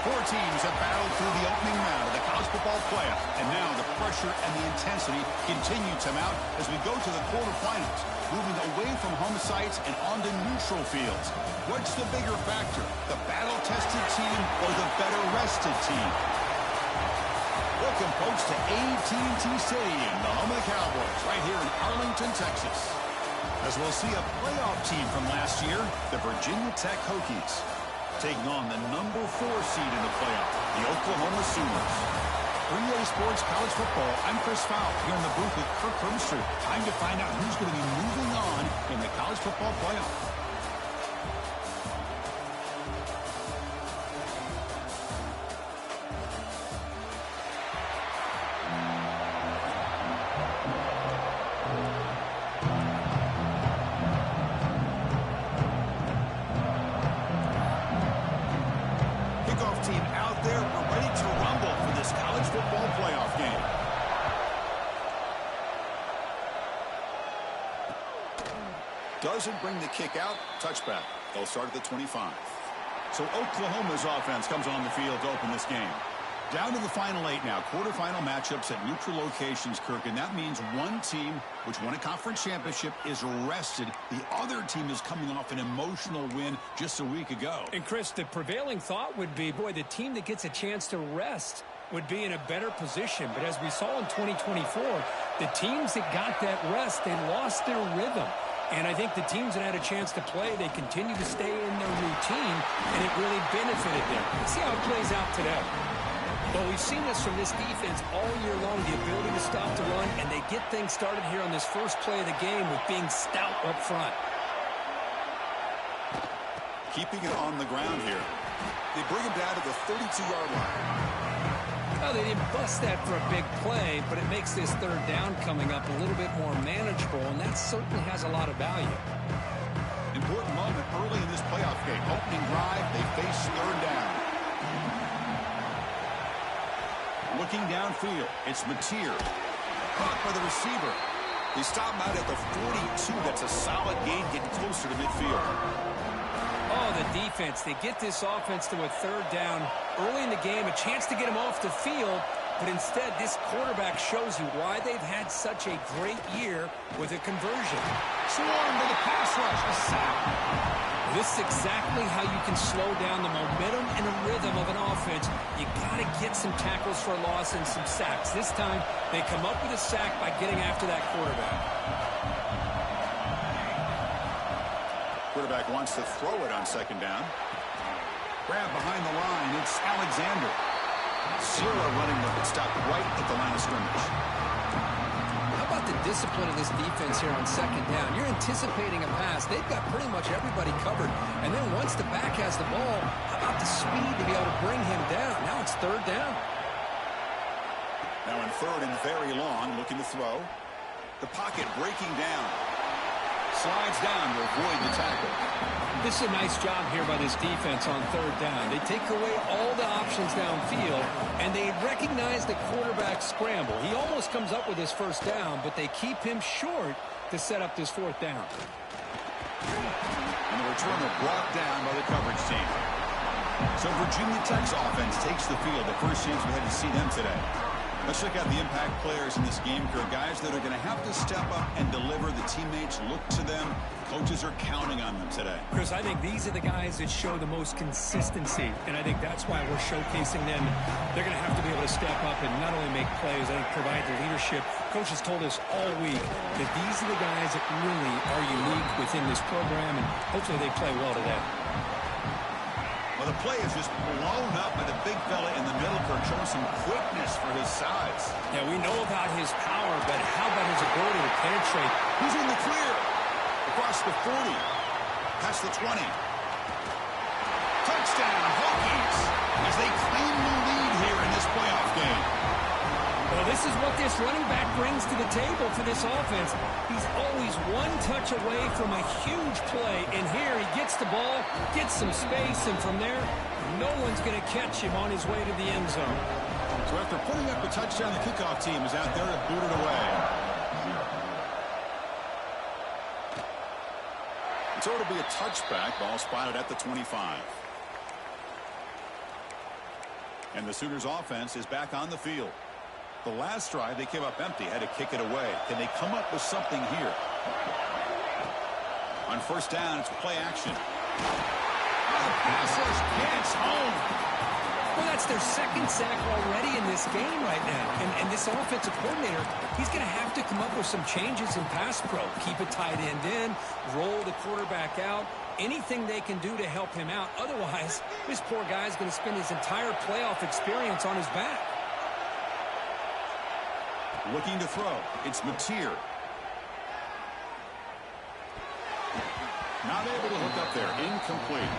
Four teams have battled through the opening round of the college football playoff, and now the pressure and the intensity continue to mount as we go to the quarterfinals, moving away from home sites and onto neutral fields. What's the bigger factor, the battle-tested team or the better-rested team? Welcome, folks, to AT&T Stadium, the home of the Cowboys, right here in Arlington, Texas. As we'll see a playoff team from last year, the Virginia Tech Hokies, taking on the number 4 seed in the playoff, the Oklahoma Sooners. For EA Sports College Football, I'm Chris Fowl here in the booth with Kirk Hermster. Time to find out who's going to be moving on in the college football playoff. Team out there, we're ready to rumble for this college football playoff game. Doesn't bring the kick out. Touchback. They'll start at the 25. So Oklahoma's offense comes on the field to open this game. Down to the final 8 now. Quarterfinal matchups at neutral locations, Kirk, and that means one team, which won a conference championship, is rested. The other team is coming off an emotional win just a week ago. And, Chris, the prevailing thought would be, boy, the team that gets a chance to rest would be in a better position. But as we saw in 2024, the teams that got that rest, they lost their rhythm. And I think the teams that had a chance to play, they continue to stay in their routine, and it really benefited them. Let's see how it plays out today. Well, we've seen this from this defense all year long, the ability to stop the run, and they get things started here on this first play of the game with being stout up front. Keeping it on the ground here. They bring him down to the 32-yard line. Well, they didn't bust that for a big play, but it makes this third down coming up a little bit more manageable, and that certainly has a lot of value. Important moment early in this playoff game. Opening drive, they face third down. Looking downfield, it's Mateer. Caught by the receiver. They stop him out at the 42. That's a solid gain, getting closer to midfield. Oh, the defense. They get this offense to a third down early in the game, a chance to get him off the field, but instead this quarterback shows you why they've had such a great year with a conversion. Swarmed to the pass rush, a sack. This is exactly how you can slow down the momentum and the rhythm of an offense. You got to get some tackles for a loss and some sacks. This time, they come up with a sack by getting after that quarterback. Quarterback wants to throw it on second down. Grab behind the line. It's Alexander. Zero running the stop right at the line of scrimmage. How about the discipline of this defense here on second down? You're anticipating a pass. They've got pretty much everybody covered. And then once the back has the ball, how about the speed to be able to bring him down? Now it's third down. Now in third and very long, looking to throw. The pocket breaking down. Slides down to avoid the tackle. This is a nice job here by this defense on third down. They take away all the options downfield, and they recognize the quarterback scramble. He almost comes up with his first down, but they keep him short to set up this fourth down. And the returner brought down by the coverage team. So Virginia Tech's offense takes the field. The first chance we had to see them today. Let's check out the impact players in this game, Kirk. Guys that are going to have to step up and deliver. The teammates look to them. Coaches are counting on them today. Chris, I think these are the guys that show the most consistency, and I think that's why we're showcasing them. They're going to have to be able to step up and not only make plays, I think provide the leadership. Coach has told us all week that these are the guys that really are unique within this program, and hopefully they play well today. Well, the play is just blown up by the big fella in the middle, Kirk, showing some quickness for his size. Yeah, we know about his power, but how about his ability to penetrate? He's in the clear. Across the 40. Past the 20. Touchdown, Hokies, as they claim the lead here in this playoff game. Well, this is what this running back brings to the table for this offense. He's always one touch away from a huge play, and here he gets the ball, gets some space, and from there, no one's going to catch him on his way to the end zone. So after putting up a touchdown, the kickoff team is out there to boot it away. So it'll be a touchback, ball spotted at the 25. And the Sooners offense is back on the field. The last drive, they came up empty, had to kick it away. Can they come up with something here? On first down, it's play action. The pass rush gets home. Well, that's their second sack already in this game right now. And this offensive coordinator, he's going to have to come up with some changes in pass pro. Keep a tight end in, roll the quarterback out, anything they can do to help him out. Otherwise, this poor guy's going to spend his entire playoff experience on his back. Looking to throw. It's Mateer. Not able to hook up there. Incomplete.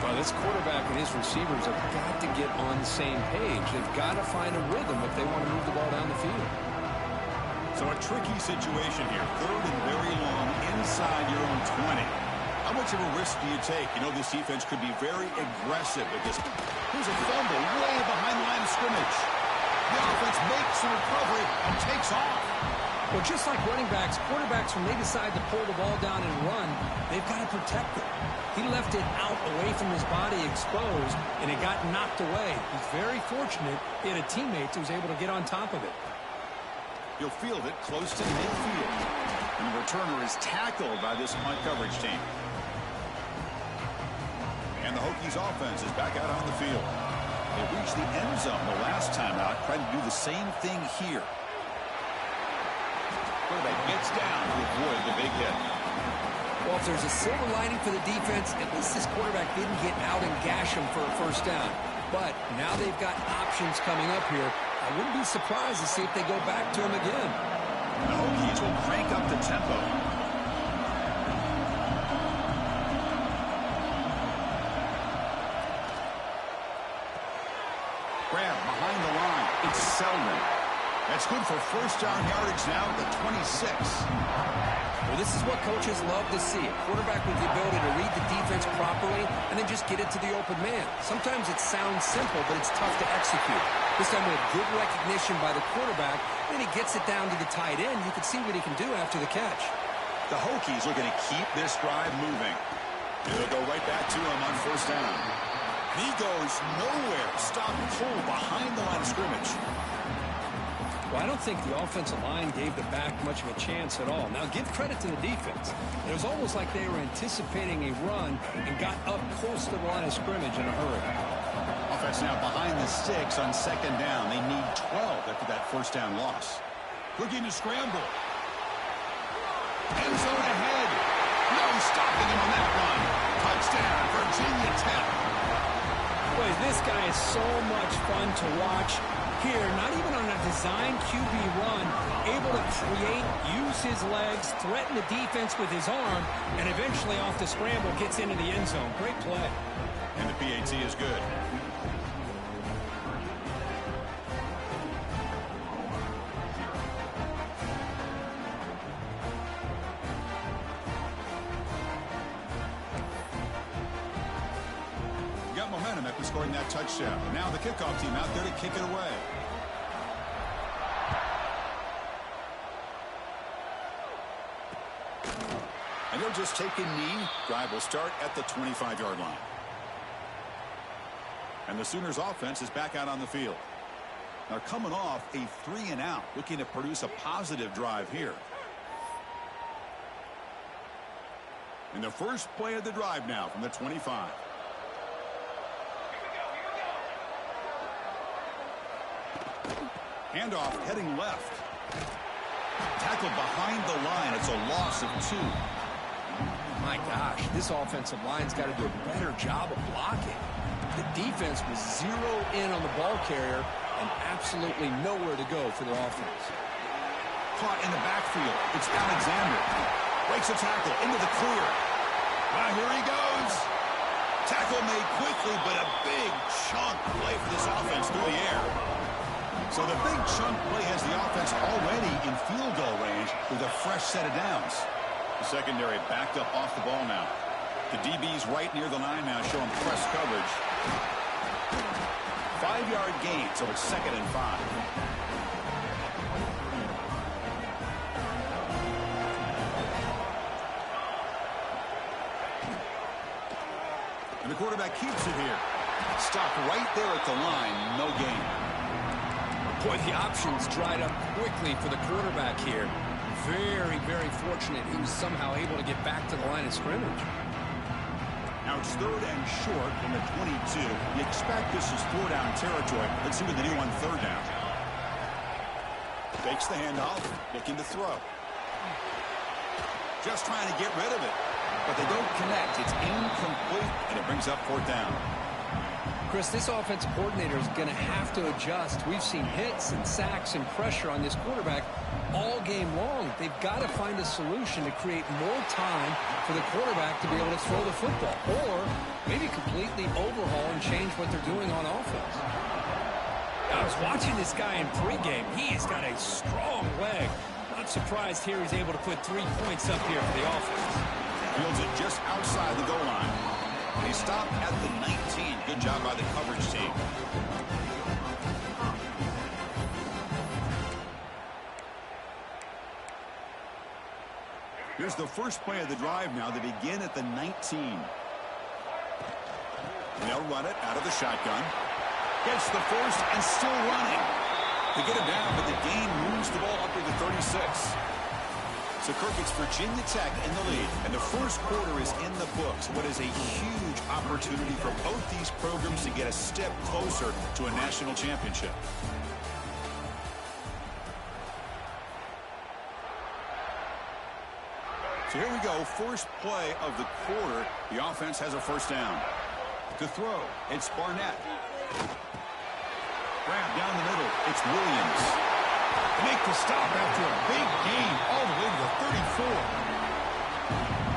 Well, this quarterback and his receivers have got to get on the same page. They've got to find a rhythm if they want to move the ball down the field. So a tricky situation here. Third and very long inside your own 20. How much of a risk do you take? You know, this defense could be very aggressive with this. Here's a fumble way behind the line of scrimmage. The offense makes the recovery and takes off. Well, just like running backs, quarterbacks, when they decide to pull the ball down and run, they've got to protect it. He left it out away from his body exposed, and it got knocked away. He's very fortunate he had a teammate who was able to get on top of it. He'll field it close to midfield. And the returner is tackled by this punt coverage team. And the Hokies offense is back out on the field. They reached the end zone the last time out, trying to do the same thing here. Quarterback gets down to avoid the big hit. Well, if there's a silver lining for the defense, at least this quarterback didn't get out and gash him for a first down. But now they've got options coming up here. I wouldn't be surprised to see if they go back to him again. The Hokies will crank up the tempo. Grab behind the line. It's Selden. That's good for first down yardage now at the 26. Well, this is what coaches love to see. A quarterback with the ability to read the defense properly and then just get it to the open man. Sometimes it sounds simple, but it's tough to execute. This time with good recognition by the quarterback, then he gets it down to the tight end. You can see what he can do after the catch. The Hokies are going to keep this drive moving. They'll go right back to him on first down. He goes nowhere. Stop and pull behind the line of scrimmage. Well, I don't think the offensive line gave the back much of a chance at all. Now, give credit to the defense. It was almost like they were anticipating a run and got up close to the line of scrimmage in a hurry. Offense now behind the sticks on second down. They need 12 after that first down loss. Looking to scramble. End zone ahead. No stopping him on that run. Touchdown, Virginia Tech. Boy, this guy is so much fun to watch. Here, not even on a design QB run, able to create, use his legs, threaten the defense with his arm, and eventually off the scramble gets into the end zone. Great play. And the PAT is good. Momentum after scoring that touchdown. Now the kickoff team out there to kick it away. And they'll just take a knee. Drive will start at the 25-yard line. And the Sooners offense is back out on the field. Now coming off a 3-and-out, looking to produce a positive drive here. And the first play of the drive now from the 25. Handoff heading left. Tackled behind the line. It's a loss of 2. My gosh, this offensive line's got to do a better job of blocking. The defense was zero in on the ball carrier and absolutely nowhere to go for their offense. Caught in the backfield. It's Alexander. Breaks a tackle into the clear. Here he goes. Tackle made quickly, but a big chunk play for this offense through the air. So the big chunk play has the offense already in field goal range with a fresh set of downs. The secondary backed up off the ball now. The DB's right near the line now showing press coverage. 5-yard gain, so it's 2nd and 5. And the quarterback keeps it here. Stopped right there at the line. No gain. Boy, the options dried up quickly for the quarterback here. Very, very fortunate he was somehow able to get back to the line of scrimmage. Now it's 3rd and short from the 22. You expect this is 4-down territory. Let's see what they do on 3rd down. Fakes the handoff, looking to throw. Just trying to get rid of it. But they don't connect. It's incomplete, and it brings up 4th down. Chris, this offensive coordinator is going to have to adjust. We've seen hits and sacks and pressure on this quarterback all game long. They've got to find a solution to create more time for the quarterback to be able to throw the football, or maybe completely overhaul and change what they're doing on offense. I was watching this guy in pregame. He's got a strong leg. Not surprised here he's able to put 3 points up here for the offense. Fields it just outside the goal line. And he stopped at the 19. Good job by the coverage team. Here's the first play of the drive now. They begin at the 19. And they'll run it out of the shotgun. Gets the first and still running. They get him down, but the gain moves the ball up to the 36. So Kirk, it's Virginia Tech in the lead, and the first quarter is in the books. What is a huge opportunity for both these programs to get a step closer to a national championship. So here we go, first play of the quarter. The offense has a 1st down. To throw, it's Barnett. Grab down the middle, it's Williams. Make the stop after a big gain all the way to the 34.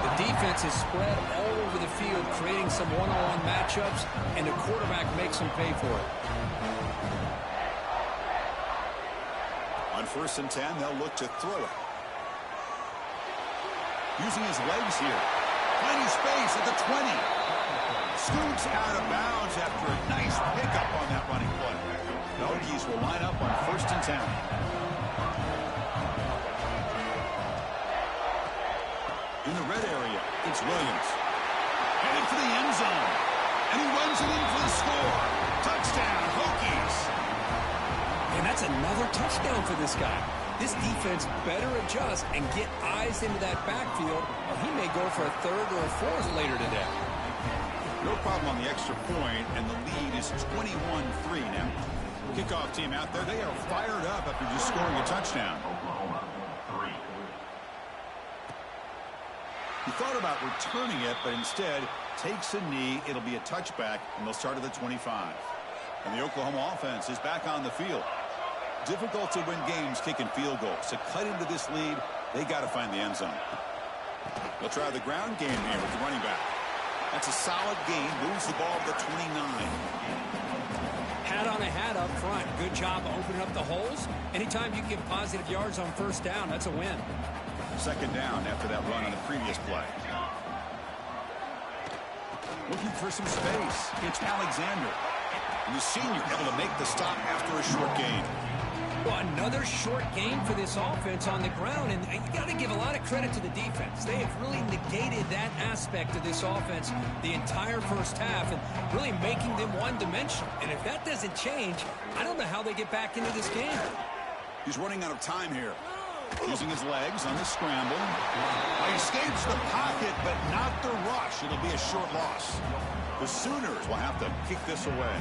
The defense is spread all over the field, creating some one-on-one matchups, and the quarterback makes them pay for it. On 1st and 10, they'll look to throw it. Using his legs here. Finding space at the 20. Scoots out of bounds after a nice pickup on that running play. The Hokies will line up on 1st and 10. In the red area, it's Williams. Headed for the end zone. And he runs it in for the score. Touchdown, Hokies. And that's another touchdown for this guy. This defense better adjust and get eyes into that backfield, or he may go for a 3rd or a 4th later today. No problem on the extra point, and the lead is 21-3 now. Kickoff team out there, they are fired up after just scoring a touchdown. He thought about returning it, but instead takes a knee. It'll be a touchback, and they'll start at the 25. And the Oklahoma offense is back on the field. Difficult to win games kicking field goals. To cut into this lead, they got to find the end zone. They'll try the ground game here with the running back. That's a solid gain. Moves the ball to the 29. Hat on a hat up front. Good job opening up the holes. Anytime you get positive yards on 1st down, that's a win. 2nd down after that run on the previous play. Looking for some space. It's Alexander. And the senior able to make the stop after a short gain. Well, another short gain for this offense on the ground, and you got to give a lot of credit to the defense. They have really negated that aspect of this offense the entire 1st half and really making them one-dimensional. And if that doesn't change, I don't know how they get back into this game. He's running out of time here. Using his legs on the scramble. He escapes the pocket, but not the rush. It'll be a short loss. The Sooners will have to kick this away.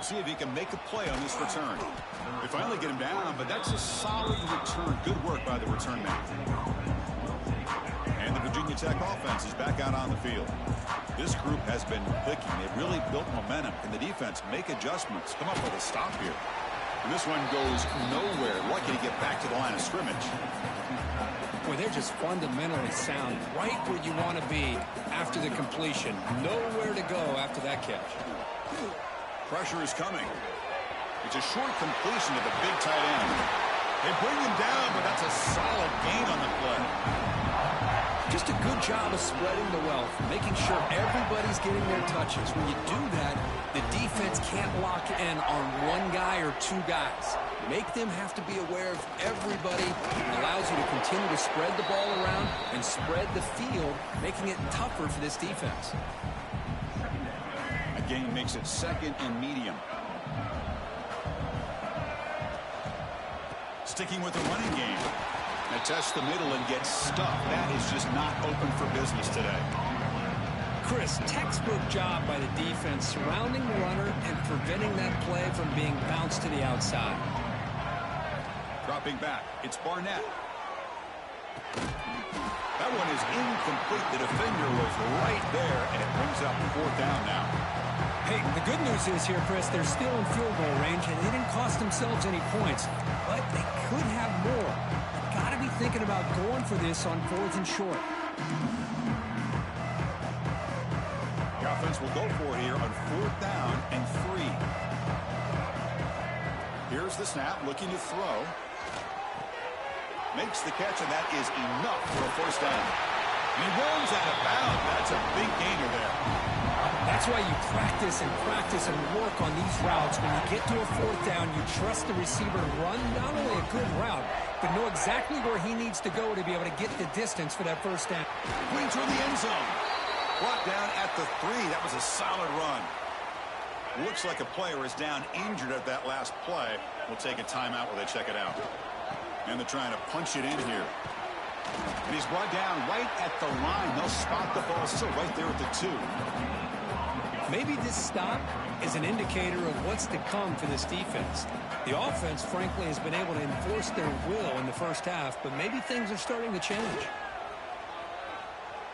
See if he can make a play on this return. They finally get him down, but that's a solid return. Good work by the return man. And the Virginia Tech offense is back out on the field. This group has been clicking. They've really built momentum. Can the defense make adjustments? Come up with a stop here. And this one goes nowhere. Lucky to get back to the line of scrimmage. Well, they're just fundamentally sound. Right where you want to be after the completion. Nowhere to go after that catch. Pressure is coming. It's a short completion to the big tight end. They bring him down, but that's a solid gain on the play. Just a good job of spreading the wealth, making sure everybody's getting their touches. When you do that, the defense can't lock in on one guy or two guys. Make them have to be aware of everybody. It allows you to continue to spread the ball around and spread the field, making it tougher for this defense. A gain makes it 2nd and medium. Sticking with the running game. They test the middle and get stuffed. That is just not open for business today. Chris, textbook job by the defense surrounding the runner and preventing that play from being bounced to the outside. Dropping back, it's Barnett. That one is incomplete. The defender was right there, and it brings up 4th down now. Hey, the good news is here, Chris, they're still in field goal range, and they didn't cost themselves any points, but they could have more. Got to be thinking about going for this on 4th and short. The offense will go for it here on 4th down and 3. Here's the snap, looking to throw. Makes the catch, and that is enough for a 1st down. And he runs out of bounds. That's a big gainer there. That's why you practice and work on these routes. When you get to a 4th down, you trust the receiver to run not only a good route, but know exactly where he needs to go to be able to get the distance for that 1st down. Going toward the end zone. Brought down at the 3. That was a solid run. Looks like a player is down injured at that last play. We'll take a timeout while they check it out. And they're trying to punch it in here. And he's brought down right at the line. They'll spot the ball still right there at the 2. Maybe this stop is an indicator of what's to come for this defense. The offense, frankly, has been able to enforce their will in the 1st half, but maybe things are starting to change.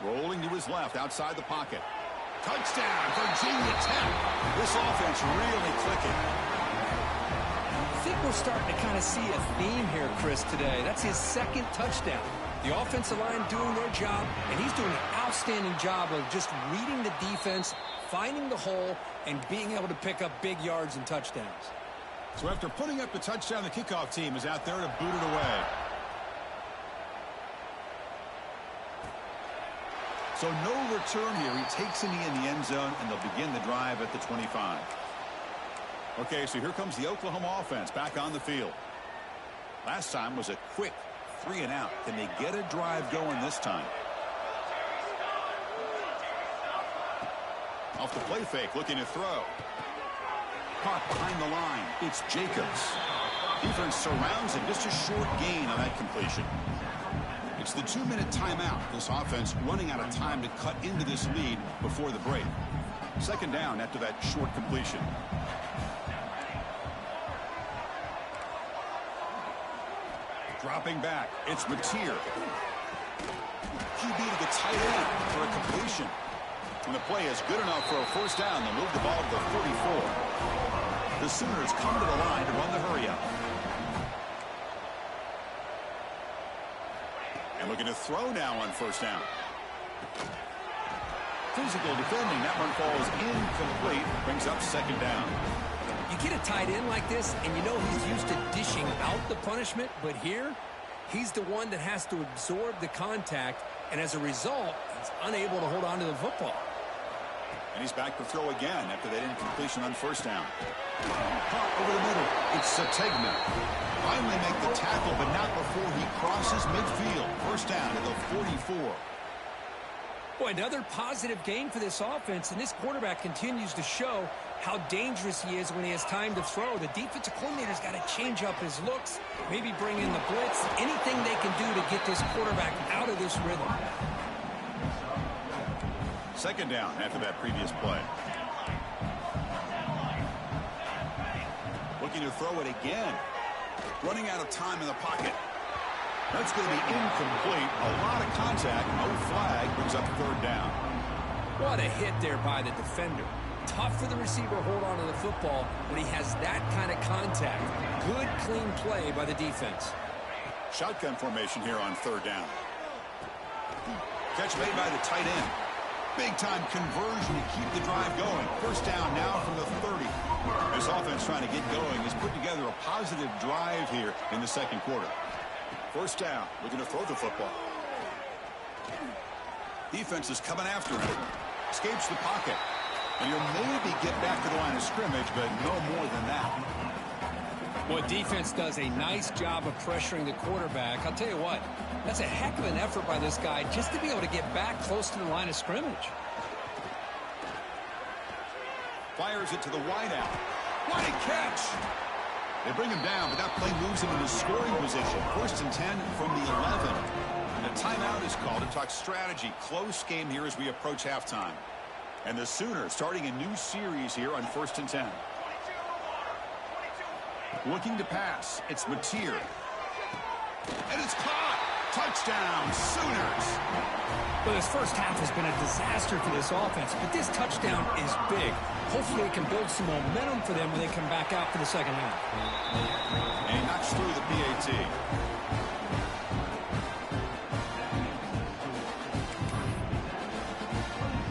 Rolling to his left outside the pocket. Touchdown, Virginia Tech. This offense really clicking. I think we're starting to kind of see a theme here, Chris, today. That's his 2nd touchdown. The offensive line doing their job, and he's doing an outstanding job of just reading the defense, finding the hole, and being able to pick up big yards and touchdowns. So after putting up the touchdown, the kickoff team is out there to boot it away. So no return here. He takes a knee in the end zone, and they'll begin the drive at the 25. Okay, so here comes the Oklahoma offense back on the field. Last time was a quick 3 and out. Can they get a drive going this time? Off the play fake, looking to throw. Caught behind the line. It's Jacobs. Defense surrounds him. Just a short gain on that completion. It's the 2-minute timeout. This offense running out of time to cut into this lead before the break. 2nd down after that short completion. Dropping back, it's Mateer. QB to the tight end for a completion. And the play is good enough for a 1st down. They'll move the ball to the 34. The Sooners come to the line to run the hurry-up. And looking to throw now on 1st down. Physical defending. That one falls incomplete. Brings up 2nd down. You get a tight end like this, and you know he's used to dishing out the punishment, but here, he's the one that has to absorb the contact, and as a result, he's unable to hold on to the football. And he's back to throw again after that incompletion on 1st down. Caught over the middle. It's Sategna. Finally make the tackle, but not before he crosses midfield. 1st down to the 44. Boy, another positive gain for this offense, and this quarterback continues to show how dangerous he is when he has time to throw. The defensive coordinator's got to change up his looks, maybe bring in the blitz, anything they can do to get this quarterback out of this rhythm. 2nd down after that previous play. Looking to throw it again. Running out of time in the pocket. That's going to be incomplete. A lot of contact. No flag. Brings up 3rd down. What a hit there by the defender. Tough for the receiver to hold on to the football when he has that kind of contact. Good, clean play by the defense. Shotgun formation here on 3rd down. Catch made by the tight end. Big-time conversion to keep the drive going. 1st down now from the 30. This offense trying to get going has put together a positive drive here in the 2nd quarter. 1st down, looking to throw the football. Defense is coming after him. Escapes the pocket. And he'll maybe get back to the line of scrimmage, but no more than that. Well, defense does a nice job of pressuring the quarterback. I'll tell you what, that's a heck of an effort by this guy just to be able to get back close to the line of scrimmage. Fires it to the wideout. What a catch! They bring him down, but that play moves him into scoring position. 1st and 10 from the 11. And a timeout is called to talk strategy. Close game here as we approach halftime. And the Sooners starting a new series here on 1st and 10. Looking to pass. It's Mateer. And it's caught. Touchdown, Sooners. Well, this first half has been a disaster for this offense, but this touchdown is big. Hopefully it can build some momentum for them when they come back out for the second half. And he knocks through the PAT.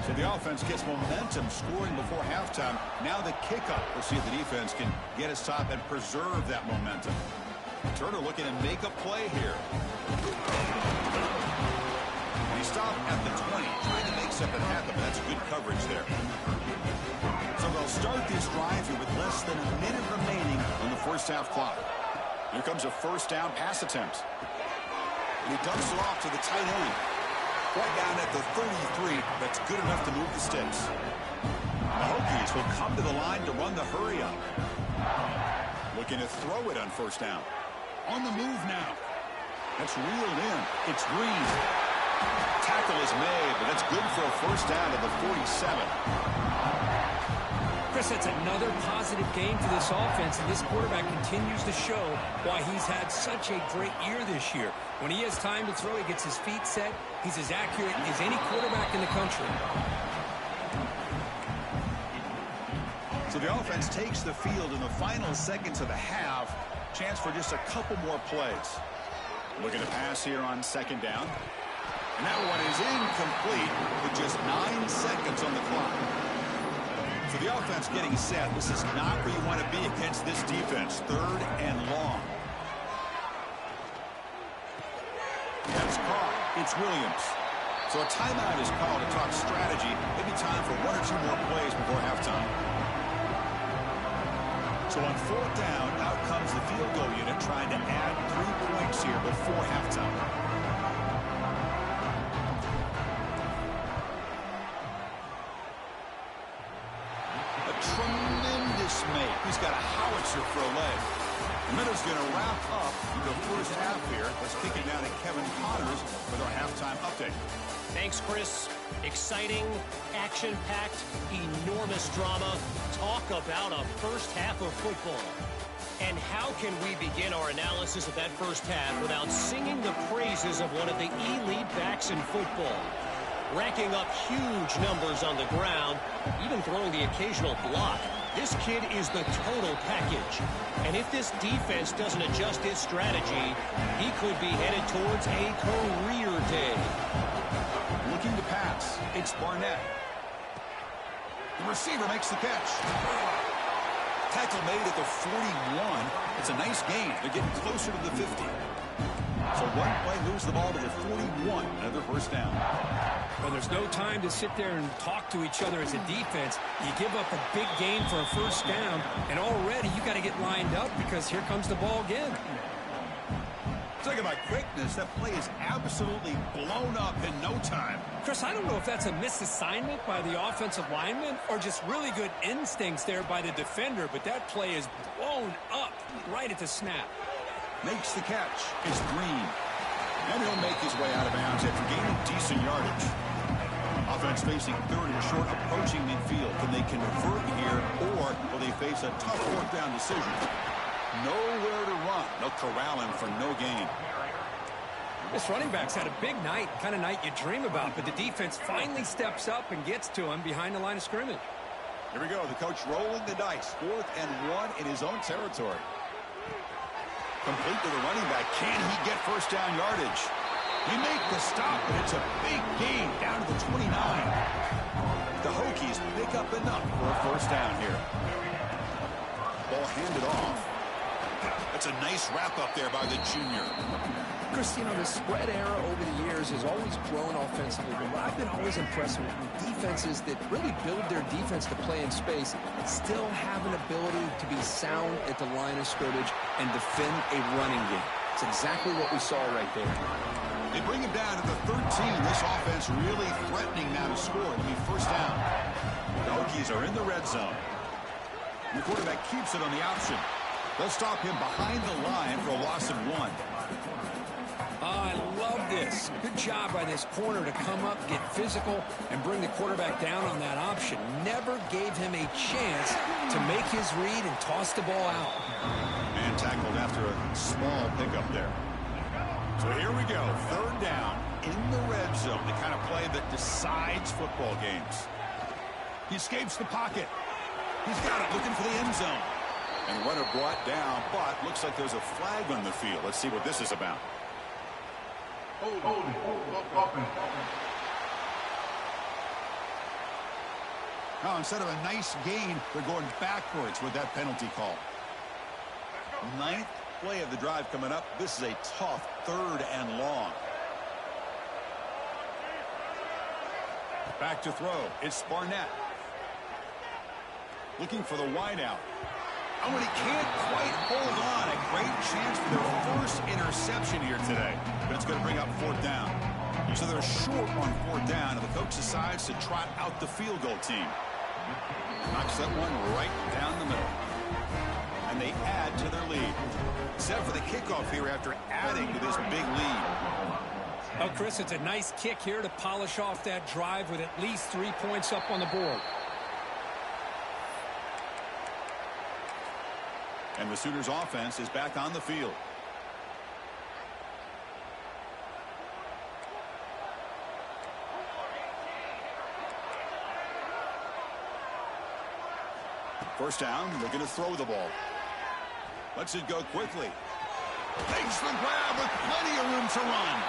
So the offense gets momentum scoring before halftime. Now the kickoff. We'll see if the defense can get his top and preserve that momentum. Turner looking to make a play here. And he stopped at the 20, trying to make something happen, but that's good coverage there. So they'll start this drive here with less than a minute remaining on the first half clock. Here comes a first down pass attempt. And he dumps it off to the tight end. Right down at the 33. That's good enough to move the sticks. The Hokies will come to the line to run the hurry up. Looking to throw it on first down. On the move now. That's reeled in. It's Green. Tackle is made, but that's good for a first down to the 47. Chris, that's another positive game for this offense, and this quarterback continues to show why he's had such a great year this year. When he has time to throw, he gets his feet set. He's as accurate as any quarterback in the country. So the offense takes the field in the final seconds of the half. Chance for just a couple more plays. Looking to pass here on second down. And that one is incomplete with just 9 seconds on the clock. So the offense getting set. This is not where you want to be against this defense. 3rd and long. That's caught. It's Williams. So a timeout is called to talk strategy. Maybe time for 1 or 2 more plays before halftime. So on 4th down, out comes the field goal unit trying to add 3 points here before halftime. A tremendous make. He's got a howitzer for a leg. The Meadows going to wrap up the first half here. Let's kick it down to Kevin Connors with our halftime update. Thanks, Chris. Exciting, action-packed, enormous drama. Talk about a first half of football. And how can we begin our analysis of that first half without singing the praises of one of the elite backs in football? Racking up huge numbers on the ground, even throwing the occasional block. This kid is the total package. And if this defense doesn't adjust its strategy, he could be headed towards a career day. Looking to pass. It's Barnett. The receiver makes the catch. Tackle made at the 41. It's a nice gain. They're getting closer to the 50. So one play moves the ball to the 41. Another first down. Well, there's no time to sit there and talk to each other as a defense. You give up a big gain for a first down, and already you got to get lined up because here comes the ball again. Talk about quickness. That play is absolutely blown up in no time. Chris, I don't know if that's a misassignment by the offensive lineman or just really good instincts there by the defender, but that play is blown up right at the snap. Makes the catch. It's Green. And he'll make his way out of bounds after gaining decent yardage. Offense facing 3rd and short, approaching midfield. Can they convert here, or will they face a tough 4th down decision? Nowhere to run. They'll corral him for no gain. This running back's had a big night, kind of night you dream about, but the defense finally steps up and gets to him behind the line of scrimmage. Here we go. The coach rolling the dice. 4th and 1 in his own territory. Complete to the running back. Can he get first down yardage? He make the stop, but it's a big gain down to the 29. The Hokies pick up enough for a first down here. Ball handed off. That's a nice wrap-up there by the junior. Chris, you know, the spread era over the years has always grown offensively, but what I've been always impressed with defenses that really build their defense to play in space still have an ability to be sound at the line of scrimmage and defend a running game. It's exactly what we saw right there. They bring him down to the 13. This offense really threatening now to score. It'll be first down. The Hokies are in the red zone. The quarterback keeps it on the option. They'll stop him behind the line for a loss of 1. I love this. Good job by this corner to come up, get physical, and bring the quarterback down on that option. Never gave him a chance to make his read and toss the ball out. Man tackled after a small pickup there. So here we go. Third down in the red zone. The kind of play that decides football games. He escapes the pocket. He's got it, looking for the end zone. And runner brought down, but looks like there's a flag on the field. Let's see what this is about. Now, instead of a nice gain, they're going backwards with that penalty call. 9th play of the drive coming up. This is a tough 3rd and long. Back to throw. It's Barnett. Looking for the wideout. Oh, and he can't quite hold on. A great chance for their first interception here today. But it's going to bring up 4th down. So they're short on 4th down, and the coach decides to trot out the field goal team. Knocks that one right down the middle. And they add to their lead. Set for the kickoff here after adding to this big lead. Oh, Chris, it's a nice kick here to polish off that drive with at least 3 points up on the board. And the Sooners offense is back on the field. First down, they're going to throw the ball. Lets it go quickly. Takes the grab with plenty of room to run.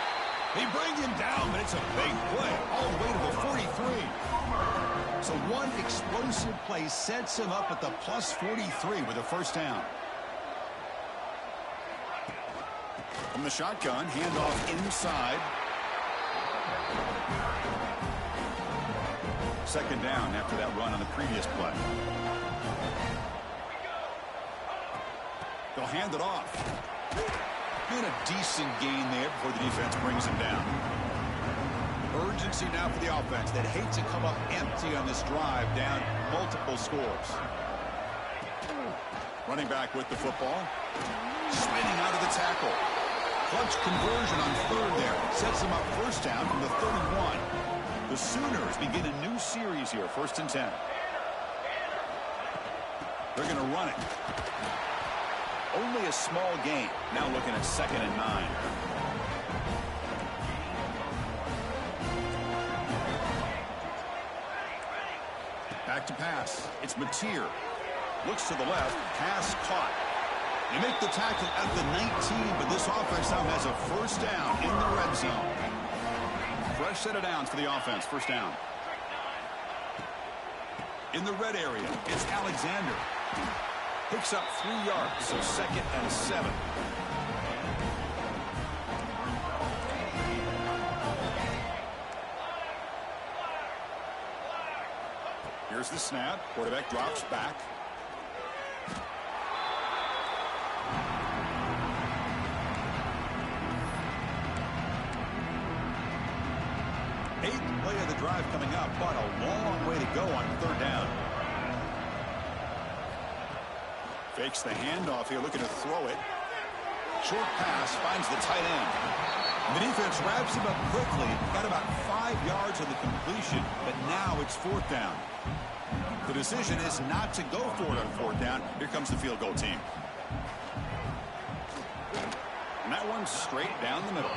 They bring him down, but it's a big play. All the way to the 43. So one explosive play sets him up at the plus 43 with a first down. From the shotgun, handoff inside. Second down after that run on the previous play. They'll hand it off. And a decent gain there before the defense brings him down. Urgency now for the offense that hate to come up empty on this drive, down multiple scores. Running back with the football. Spinning out of the tackle. Clutch conversion on 3rd there. Sets them up first down from the 31. The Sooners begin a new series here, 1st and 10. They're going to run it. Only a small gain. Now looking at 2nd and 9. Back to pass. It's Mateer. Looks to the left. Pass caught. They make the tackle at the 19, but this offense now has a first down in the red zone. Fresh set of downs for the offense. First down. In the red area, it's Alexander. Picks up 3 yards, so 2nd and 7. Here's the snap. Quarterback drops back. Eighth play of the drive coming up, but a long way to go on 3rd down. Fakes the handoff here, looking to throw it. Short pass, finds the tight end. The defense wraps him up quickly. Got about 5 yards on the completion, but now it's 4th down. The decision is not to go for it on 4th down. Here comes the field goal team. And that one's straight down the middle.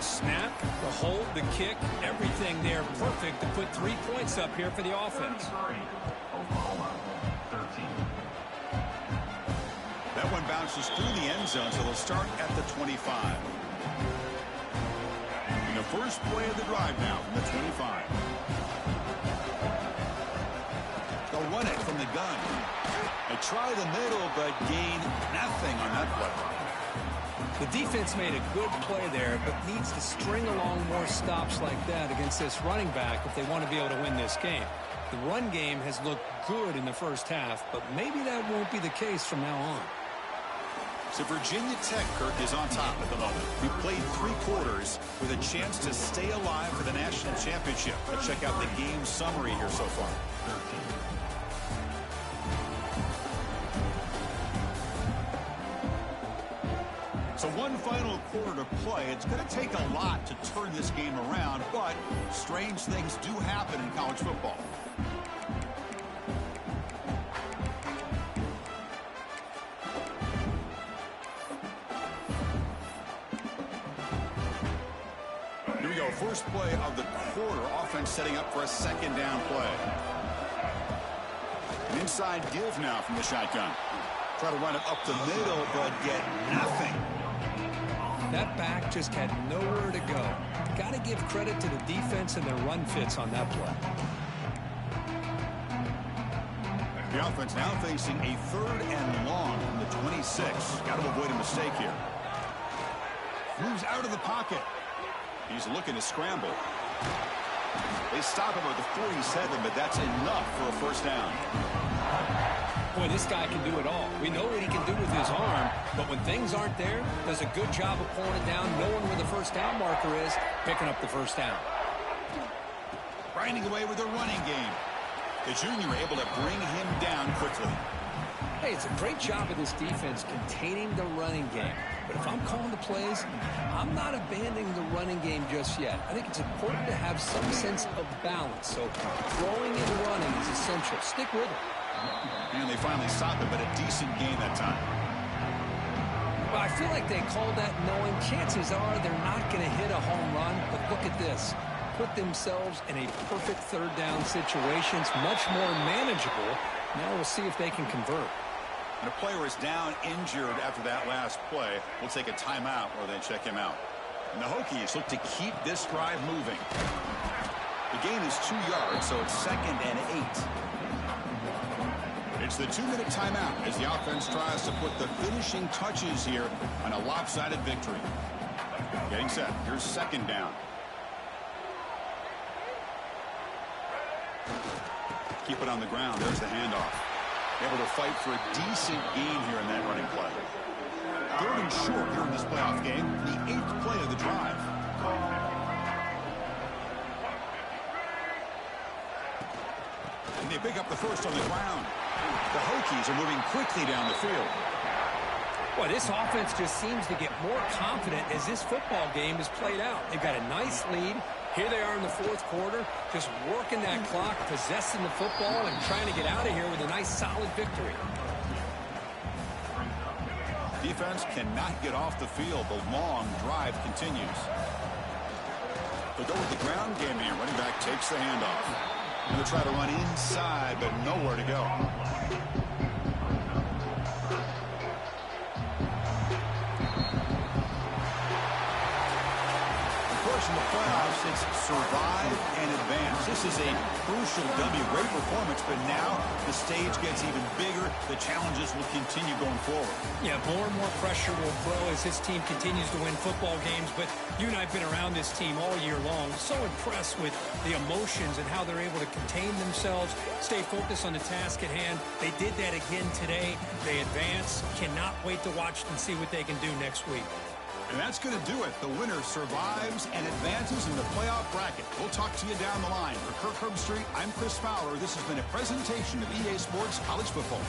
Snap, the hold, the kick, everything there perfect to put 3 points up here for the offense. That one bounces through the end zone, so they'll start at the 25. In the first play of the drive now from the 25. They'll run it from the gun. They try the middle, but gain nothing on that play. The defense made a good play there, but needs to string along more stops like that against this running back if they want to be able to win this game. The run game has looked good in the first half, but maybe that won't be the case from now on. So Virginia Tech, Kirk, is on top at the moment. We played 3 quarters with a chance to stay alive for the national championship. Let's check out the game summary here so far. So one final quarter to play. It's going to take a lot to turn this game around, but strange things do happen in college football. Here we go. First play of the quarter. Offense setting up for a second down play. An inside give now from the shotgun. Try to run it up the middle, but get nothing. That back just had nowhere to go. Got to give credit to the defense and their run fits on that play. The offense now facing a 3rd and long from the 26. Got to avoid a mistake here. Moves out of the pocket. He's looking to scramble. They stop him at the 47, but that's enough for a first down. Boy, this guy can do it all. We know what he can do with his arm, but when things aren't there, does a good job of pulling it down, knowing where the first down marker is, picking up the first down. Grinding away with the running game. The junior able to bring him down quickly. Hey, it's a great job of this defense containing the running game. But if I'm calling the plays, I'm not abandoning the running game just yet. I think it's important to have some sense of balance. So throwing and running is essential. Stick with it. And they finally stopped him, but a decent game that time. Well, I feel like they called that knowing chances are they're not going to hit a home run. But look at this. Put themselves in a perfect 3rd down situation. It's much more manageable. Now we'll see if they can convert. And a player is down injured after that last play. We'll take a timeout or then check him out. And the Hokies look to keep this drive moving. The gain is 2 yards, so it's 2nd and 8. It's the 2-minute timeout as the offense tries to put the finishing touches here on a lopsided victory. Getting set. Here's 2nd down. Keep it on the ground. There's the handoff. Able to fight for a decent gain here in that running play. 3rd and short here in this playoff game. The 8th play of the drive. And they pick up the first on the ground. The Hokies are moving quickly down the field. Boy, this offense just seems to get more confident as this football game is played out. They've got a nice lead. Here they are in the 4th quarter, just working that clock, possessing the football, and trying to get out of here with a nice, solid victory. Defense cannot get off the field. The long drive continues. They go with the ground game here. Running back takes the handoff. Going to try to run inside, but nowhere to go. In the playoffs, it's survive and advance. This is a crucial W. Great performance, but now the stage gets even bigger. The challenges will continue going forward. Yeah, more and more pressure will grow as this team continues to win football games. But you and I have been around this team all year long. So impressed with the emotions and how they're able to contain themselves, stay focused on the task at hand. They did that again today. They advance. Cannot wait to watch and see what they can do next week. And that's going to do it. The winner survives and advances in the playoff bracket. We'll talk to you down the line. For Kirk Herbstreit, I'm Chris Fowler. This has been a presentation of EA Sports College Football.